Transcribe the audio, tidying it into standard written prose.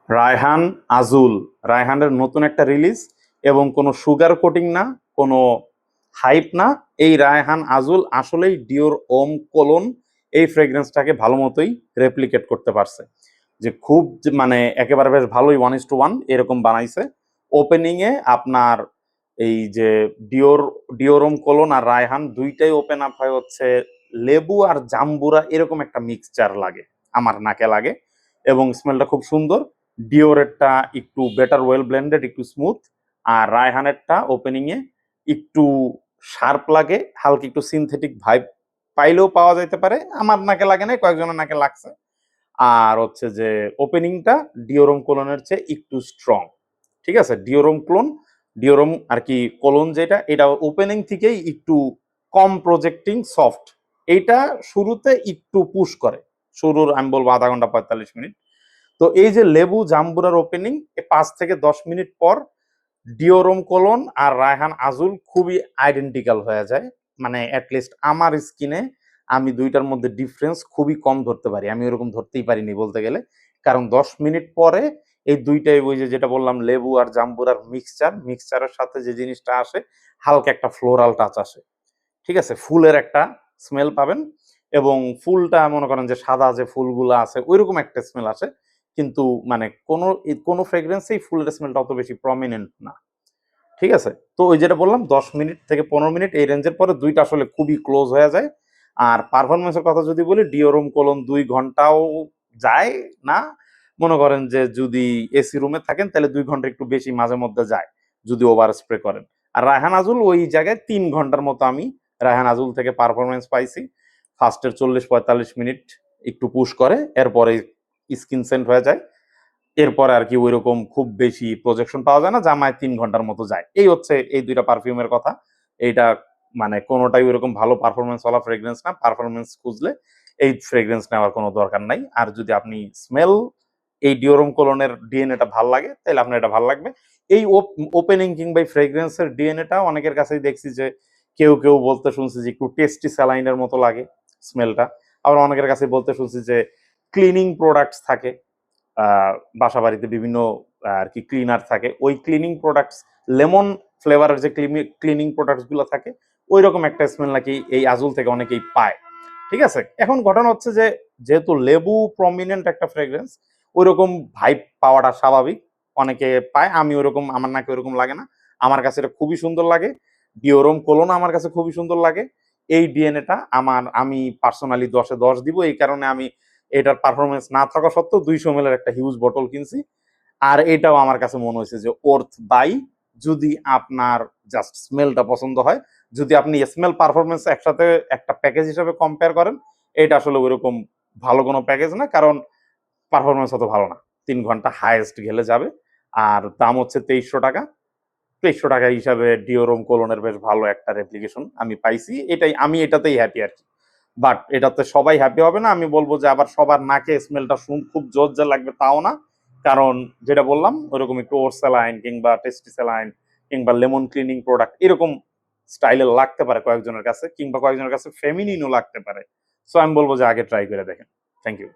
রায়হান আজুল, রায়হানের নতুন একটা রিলিজ, এবং কোনো সুগার কোটিং না, কোনো হাইপ না। এই রায়হান আজুল আসলেই ডিওর ওম কোলোন এই ফ্রেগ্রেন্সটাকে ভালো মতোই রেপ্লিকেট করতে পারছে, যে খুব মানে একেবারে বেশ ভালোই 1:1 এরকম বানাইছে। ওপেনিং এ আপনার এই যে ডিওরোম কোলোন আর রায়হান দুইটাই ওপেন আপ হয় হচ্ছে লেবু আর জাম্বুরা এরকম একটা মিক্সচার লাগে, আমার নাকে লাগে, এবং স্মেলটা খুব সুন্দর। ডিওরেরটা একটু বেটার ওয়েল ব্লেন্ডেড, একটু স্মুথ। আর রায়হানেরটা ওপেনিং এ একটু শার্প লাগে, হালকা একটু সিনথেটিক ভাইব পাইলেও পাওয়া যাইতে পারে, আমার নাকে লাগে না, কয়েকজনের নাকে লাগছে। আর হচ্ছে যে ওপেনিংটা ডিওরোম কোলনের চেয়ে একটু স্ট্রং। ঠিক আছে, ডিওরোম আর কি কোলন যেটা, এটা ওপেনিং থেকেই একটু কম প্রজেক্টিং, সফট। এইটা শুরুতে একটু পুশ করে, শুরুর আমি বলবো আধা ঘন্টা 45 মিনিট। তো এই যে লেবু জাম্বুরার ওপেনিং 5 থেকে 10 মিনিট পর ডিওরোম কোলন আর রায়হান আজুল খুবই আইডেন্টিক্যাল হয়ে যায়। মানে অ্যাটলিস্ট আমার স্কিনে আমি দুইটার মধ্যে ডিফারেন্স খুবই কম ধরতে পারি, আমি ওরকম ধরতেই পারিনি বলতে গেলে। কারণ 10 মিনিট পরে এই দুইটাই ওই যে যেটা বললাম লেবু আর জাম্বুরার মিক্সচারের সাথে যে জিনিসটা আসে, হালকা একটা ফ্লোরাল টাচ আসে। ঠিক আছে, ফুলের একটা স্মেল পাবেন, এবং ফুলটা মনে করেন যে সাদা যে ফুলগুলো আছে ওইরকম একটা স্মেল আসে। কিন্তু মানে কোনো ফ্রেগ্রেন্সেই ফুলের স্মেলটা অত বেশি প্রমিনেন্ট না। ঠিক আছে, তো ওই যেটা বললাম 10 মিনিট থেকে 15 মিনিট এই রেঞ্জের পরে দুইটা আসলে খুবই ক্লোজ হয়ে যায়। আর পারফরমেন্সের কথা যদি বলি, ডিওরোম কোলন 2 ঘন্টাও যায় না। মনে করেন যে যদি এসি রুমে থাকেন তাহলে 2 ঘন্টা একটু বেশি মাঝে মধ্যে যায় যদি ওভার স্প্রে করেন। আর রায়হান আজুল ওই জায়গায় 3 ঘন্টার মতো আমি রায়হান আজুল থেকে পারফরমেন্স পাইছি। ফার্স্টের 40-45 মিনিট একটু পুশ করে, এরপরে স্কিন সেন্ট হয়ে যায়। এরপরে আর কি ওইরকম খুব বেশি প্রজেকশন পাওয়া যায় না, জামায় 3 ঘন্টার মতো যায়। এই হচ্ছে এই দুইটা পারফিউমের কথা। এইটা মানে কোনোটাই ওইরকম ভালো পারফরমেন্স ওয়ালা ফ্রেগ্রেন্স না। পারফরমেন্স খুঁজলে এই ফ্রেগ্রেন্স নেওয়ার কোনো দরকার নাই। আর যদি আপনি স্মেল এই ডিওরম কোলনের ডিএনএটা ভাল লাগে তাহলে আপনার এটা ভাল লাগবে। এই ওপেনিং কিংবা এই ফ্রেগ্রেন্সের ডিএনএটা অনেকের কাছেই দেখছি যে কেউ কেউ বলতে শুনছি যে একটু টেস্টি স্যালাইনের মতো লাগে স্মেলটা। আবার অনেকের কাছে বলতে শুনছি যে ক্লিনিং প্রোডাক্টস থাকে, বাসা বাড়িতে বিভিন্ন আর কি ক্লিনার থাকে, ওই ক্লিনিং প্রোডাক্টস, লেমন ফ্লেভারের যে ক্লিনিং প্রোডাক্টস গুলো থাকে, ওই রকম একটা স্মেল নাকি এই আজুল থেকে অনেকেই পায়। ঠিক আছে, এখন ঘটনা হচ্ছে যে যেহেতু লেবু প্রমিনেন্ট একটা ফ্রেগ্রেন্স, ওই রকম ভাইব পাওয়াটা স্বাভাবিক। অনেকে পায়, আমি ওরকম, আমার নাকি ওরকম লাগে না। আমার কাছে এটা খুবই সুন্দর লাগে। ডিওরম কোলোনা আমার কাছে খুবই সুন্দর লাগে। এই ডিএনএটা আমি পার্সোনালি 10-এ 10 দিব। এই কারণে আমি এটার পারফরমেন্স না থাকা সত্ত্বেও 200 ml একটা হিউজ বটল কিনছি। আর এটাও আমার কাছে মনে হয়েছে যে ওর্থ বাই, যদি আপনার জাস্ট স্মেলটা পছন্দ হয়। যদি আপনি স্মেল পারফরমেন্স একসাথে একটা প্যাকেজ হিসেবে কম্পেয়ার করেন, এটা আসলে ওইরকম ভালো কোনো প্যাকেজ না, কারণ পারফরমেন্স অত ভালো না। 3 ঘন্টা হাইয়েস্ট গেলে যাবে। আর দাম হচ্ছে 2300 টাকা। 2300 টাকা হিসাবে ডিওরোম কোলনের বেশ ভালো একটা রেপ্লিকেশন আমি পাইছি, আমি এটাতেই হ্যাপি আর কি। বাট এটাতে সবাই হ্যাপি হবে না, আমি বলবো যে আবার সবার নাকে স্মেলটা খুব জোর যে লাগবে তাও না। কারণ যেটা বললাম ওরকম একটু ওরসালাইন কিংবা টেস্টিস্যালাইন কিংবা লেমন ক্লিনিং প্রোডাক্ট এরকম স্টাইলের লাগতে পারে কয়েকজনের কাছে, কিংবা কয়েকজনের কাছে ফেমিনিনও লাগতে পারে। সো আমি বলবো যে আগে ট্রাই করে দেখেন। Thank you.